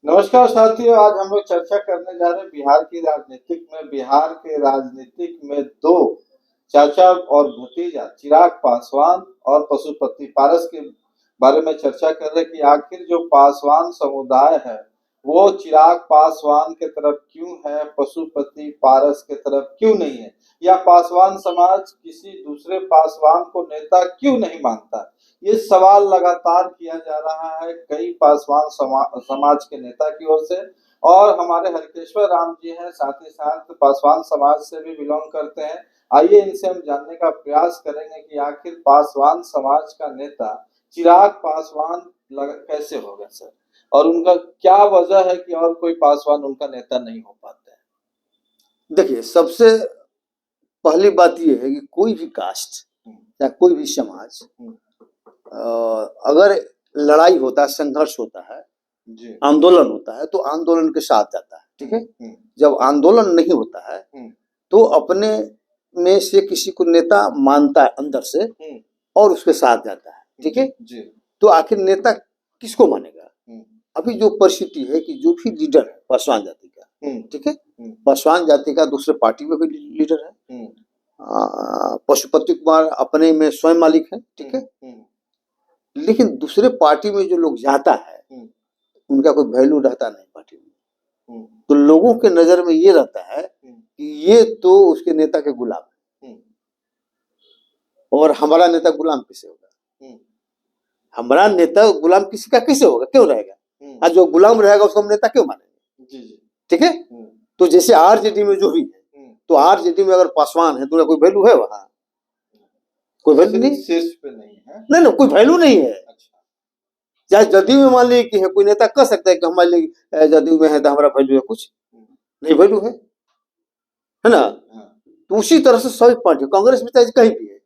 नमस्कार साथियों, आज हम लोग चर्चा करने जा रहे हैं बिहार के राजनीतिक में दो चाचा और भतीजा चिराग पासवान और पशुपति पारस के बारे में चर्चा कर रहे हैं कि आखिर जो पासवान समुदाय है वो चिराग पासवान के तरफ क्यों है, पशुपति पारस के तरफ क्यों नहीं है, या पासवान समाज किसी दूसरे पासवान को नेता क्यों नहीं मानता। ये सवाल लगातार किया जा रहा है कई पासवान समाज के नेता की ओर से, और हमारे हरकेश्वर राम जी हैं, साथ ही साथ पासवान समाज से भी बिलोंग करते हैं। आइए इनसे हम जानने का प्रयास करेंगे कि आखिर पासवान समाज का नेता चिराग पासवान कैसे हो गए सर, और उनका क्या वजह है कि और कोई पासवान उनका नेता नहीं हो पाते हैं। देखिए, सबसे पहली बात यह है कि कोई भी कास्ट या कोई भी समाज अगर लड़ाई होता है, संघर्ष होता है, आंदोलन होता है तो आंदोलन के साथ जाता है। ठीक है। जब आंदोलन नहीं होता है तो अपने में से किसी को नेता मानता है अंदर से और उसके साथ जाता है। ठीक है। तो आखिर नेता किसको मानेगा? अभी जो परिस्थिति है कि जो भी लीडर है पासवान जाति का, ठीक है, पासवान जाति का दूसरे पार्टी में भी लीडर है। पशुपति कुमार अपने में स्वयं मालिक है। ठीक है। लेकिन दूसरे पार्टी में जो लोग जाता है उनका कोई वैल्यू रहता नहीं पार्टी में। तो लोगों के नजर में ये रहता है कि ये तो उसके नेता के गुलाम है, और हमारा नेता गुलाम किसे होगा? हमारा नेता गुलाम किसी का कैसे होगा, क्यों रहेगा? आज जो गुलाम रहेगा उसको हम नेता क्यों मानेंगे? ठीक है। तो जैसे आरजेडी में जो भी है, तो आरजेडी में अगर पासवान है तो कोई वैल्यू है वहां? कोई वैल्यू नहीं, शीर्ष पे नहीं है। नहीं, कोई वैल्यू नहीं है। चाहे जदयू में मान लीजिए कि है, कोई नेता कह सकता है कि हमारे लिए जदयू में है तो हमारा वैल्यू है, कुछ नहीं वैल्यू है ना। तो उसी तरह से सभी पार्टी, कांग्रेस में चाहे कहीं भी है।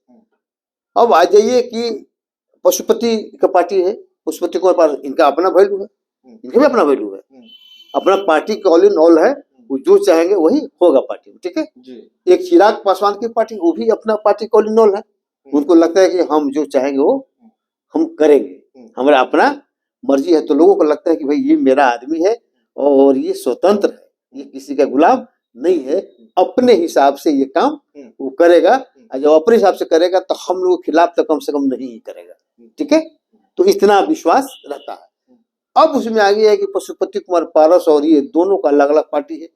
अब आ जाइए कि पशुपति का पार्टी है, पशुपति कुमार पास, इनका अपना वैल्यू है, इनका भी अपना वैल्यू है, अपना पार्टी ऑल इन ऑल है, वो जो चाहेंगे वही होगा पार्टी में। ठीक है। एक चिराग पासवान की पार्टी, वो भी अपना पार्टी ऑल इन ऑल है, उनको लगता है कि हम जो चाहेंगे वो हम करेंगे, हमारा अपना मर्जी है। तो लोगों को लगता है कि भाई ये मेरा आदमी है और ये स्वतंत्र है, ये किसी का गुलाम नहीं है, अपने हिसाब से ये काम वो करेगा, और जब अपने हिसाब से करेगा तो हम लोगों के खिलाफ तो कम से कम नहीं करेगा। ठीक है। तो इतना विश्वास रहता है। अब उसमें आगे है कि पशुपति कुमार पारस और ये दोनों का अलग अलग पार्टी है,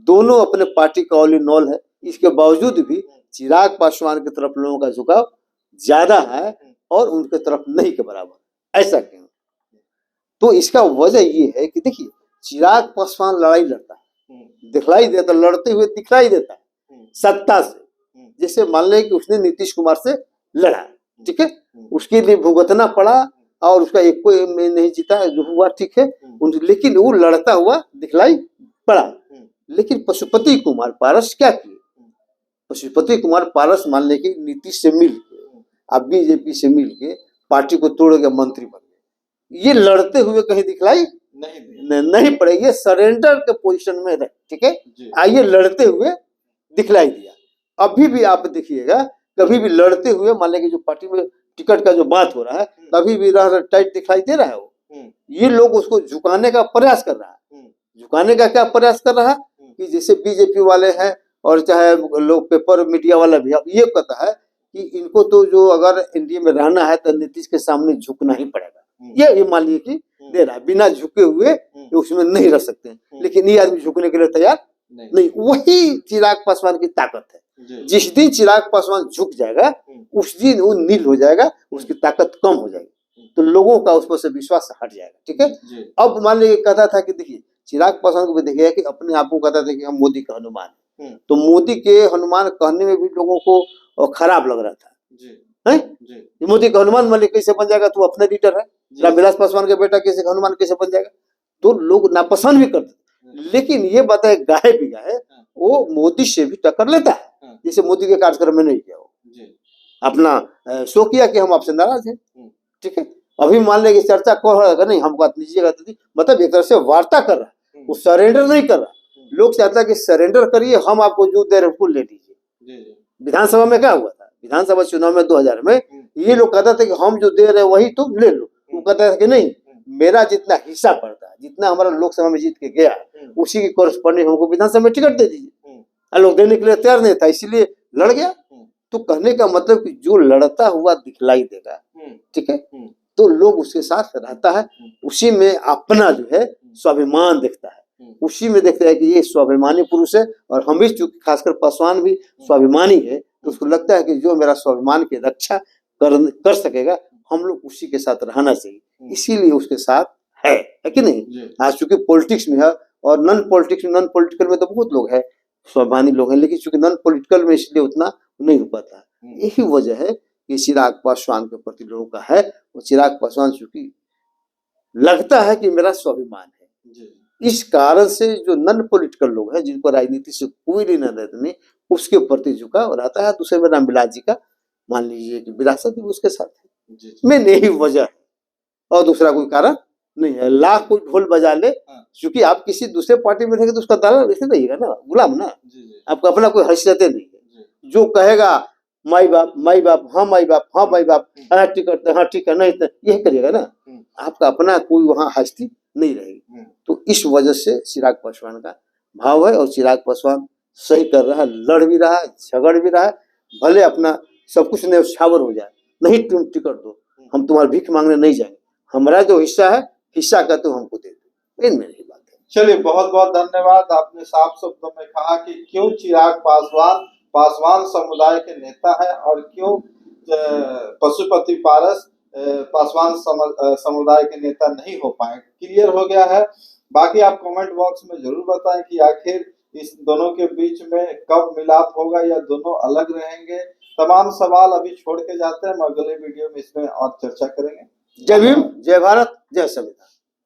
दोनों अपने पार्टी का ऑल इन ऑल है। इसके बावजूद भी चिराग पासवान की तरफ लोगों का झुकाव ज्यादा है और उनके तरफ नहीं के बराबर। ऐसा क्यों? तो इसका वजह ये है कि देखिए, चिराग पासवान लड़ाई लड़ता है, दिखलाई देता, लड़ते हुए दिखलाई देता है सत्ता से। जैसे मान लें कि उसने नीतीश कुमार से लड़ा, ठीक है, उसके लिए भुगतना पड़ा और उसका एक कोई में नहीं जीता, जो हुआ ठीक है, लेकिन वो लड़ता हुआ दिखलाई पड़ा। लेकिन पशुपति कुमार पारस क्या किए? पशुपति कुमार पारस मान ले कि नीतीश से मिल के, अब बीजेपी से मिल के पार्टी को तोड़ के मंत्री बन गए। ये लड़ते हुए कहीं दिखलाई नहीं पड़े, ये सरेंडर के पोजीशन में रहे। ठीक है। आइए लड़ते हुए दिखलाई दिया। अभी भी आप देखिएगा, कभी भी लड़ते हुए मान लें कि जो पार्टी में टिकट का जो बात हो रहा है, कभी भी टाइट दिखाई दे रहा है वो। ये लोग उसको झुकाने का प्रयास कर रहा है। झुकाने का क्या प्रयास कर रहा है कि जैसे बीजेपी वाले हैं और चाहे लोग पेपर मीडिया वाला भी, अब ये कहता है कि इनको तो जो अगर एनडीए में रहना है तो नीतीश के सामने झुकना ही पड़ेगा। ये मान लीजिए कि दे रहा है, बिना झुके हुए उसमें नहीं रह सकते हैं। लेकिन ये आदमी झुकने के लिए तैयार नहीं। वही चिराग पासवान की ताकत है। जिस दिन चिराग पासवान झुक जाएगा उस दिन वो नील हो जाएगा, उसकी ताकत कम हो जाएगी, तो लोगों का उस पर से विश्वास हट जाएगा। ठीक है। अब मान लीजिए कहता था कि देखिए, चिराग पासवान को भी देखिए कि अपने आप को कहता था कि हम मोदी का हनुमान है, तो मोदी के हनुमान कहने में भी लोगों को खराब लग रहा था। है मोदी का हनुमान मान लीजिए कैसे बन जाएगा? तो अपना लीडर है, रामविलास पासवान का बेटा कैसे हनुमान कैसे बन जाएगा? तो लोग नापसंद भी करते। लेकिन ये बताए गाय भी गाय, वो मोदी से भी टक्कर लेता है। जैसे मोदी के कार्यक्रम में नहीं किया, वो अपना शो किया कि हम आपसे नाराज हैं। ठीक है। अभी मान लें कि चर्चा कर रहा है, नहीं हम बात लीजिएगा, मतलब एक तरह से वार्ता कर रहा है, वो सरेंडर नहीं कर रहा। लोग चाहता है कि सरेंडर करिए, हम आपको जो दे रहे हैं ले दीजिए। विधानसभा में क्या हुआ था? विधानसभा चुनाव में 2000 में ये लोग कहते थे कि हम जो दे रहे हैं वही तुम ले लो। वो कहता था कि नहीं, मेरा जितना हिस्सा पड़ता है जितना हमारा लोकसभा में जीत के गया उसी की कॉरेस्पॉन्डिंग हमको विधानसभा में टिकट दे दीजिए। लोग देने के लिए तैयार नहीं था, इसीलिए लड़ गया। तो कहने का मतलब कि जो लड़ता हुआ दिखलाई देगा, ठीक है, तो लोग उसके साथ रहता है, उसी में अपना जो है स्वाभिमान दिखता है, उसी में देखता है कि ये स्वाभिमानी पुरुष है। और हम भी चूंकि खासकर पासवान भी स्वाभिमानी है, तो उसको लगता है कि जो मेरा स्वाभिमान की रक्षा कर सकेगा, हम लोग उसी के साथ रहना चाहिए, इसीलिए उसके साथ है कि नहीं। आज चूंकि पॉलिटिक्स में है और नॉन पॉलिटिकल में तो बहुत लोग है, स्वाभिमानी लोग हैं, लेकिन चूंकि नॉन पॉलिटिकल में इसलिए उतना नहीं हो पाता। यही वजह है कि चिराग पासवान के प्रति लोगों का है। वो चिराग पासवान चूंकि लगता है कि मेरा स्वाभिमान है, इस कारण से जो नॉन पॉलिटिकल लोग हैं, जिनको राजनीति से कोई लेना देना नहीं, उसके प्रति झुकाव रहता है। दूसरे में रामविलास जी का मान लीजिए कि विरासत भी उसके साथ है, में यही वजह है और दूसरा कोई कारण नहीं है। लाख कोई ढोल बजा ले, क्योंकि आप किसी दूसरे पार्टी में रहेंगे तो उसका दाला ऐसे रहिएगा ना, गुलाम ना, आपका अपना कोई हैसियत नहीं है। जो कहेगा माई बाप हाँ माई बाप हाँ माई बाप, हाँ टिकट हाँ ठीक है, नहीं यही करिएगा ना, आपका अपना कोई वहाँ हस्ती नहीं रहेगी। तो इस वजह से चिराग पासवान का भाव है, और चिराग पासवान सही कर रहा है, लड़ भी रहा है, झगड़ भी रहा है, भले अपना सब कुछ न्यौछावर हो जाए, नहीं तुम टिकट दो, हम तुम्हारी भीख मांगने नहीं जाएंगे, हमारा जो हिस्सा है, हिस्सा का तो हमको दे दो, इनमें नहीं बात है। चलिए, बहुत बहुत धन्यवाद। आपने साफ शब्दों में कहा कि क्यों चिराग पासवान समुदाय के नेता है और क्यों पशुपति पारस पासवान समुदाय के नेता नहीं हो पाए। क्लियर हो गया है। बाकी आप कमेंट बॉक्स में जरूर बताएं कि आखिर इस दोनों के बीच में कब मिलाप होगा या दोनों अलग रहेंगे। तमाम सवाल अभी छोड़ के जाते हैं, हम अगले वीडियो में इसमें और चर्चा करेंगे। जय भीम, जय भारत, जय संविधान।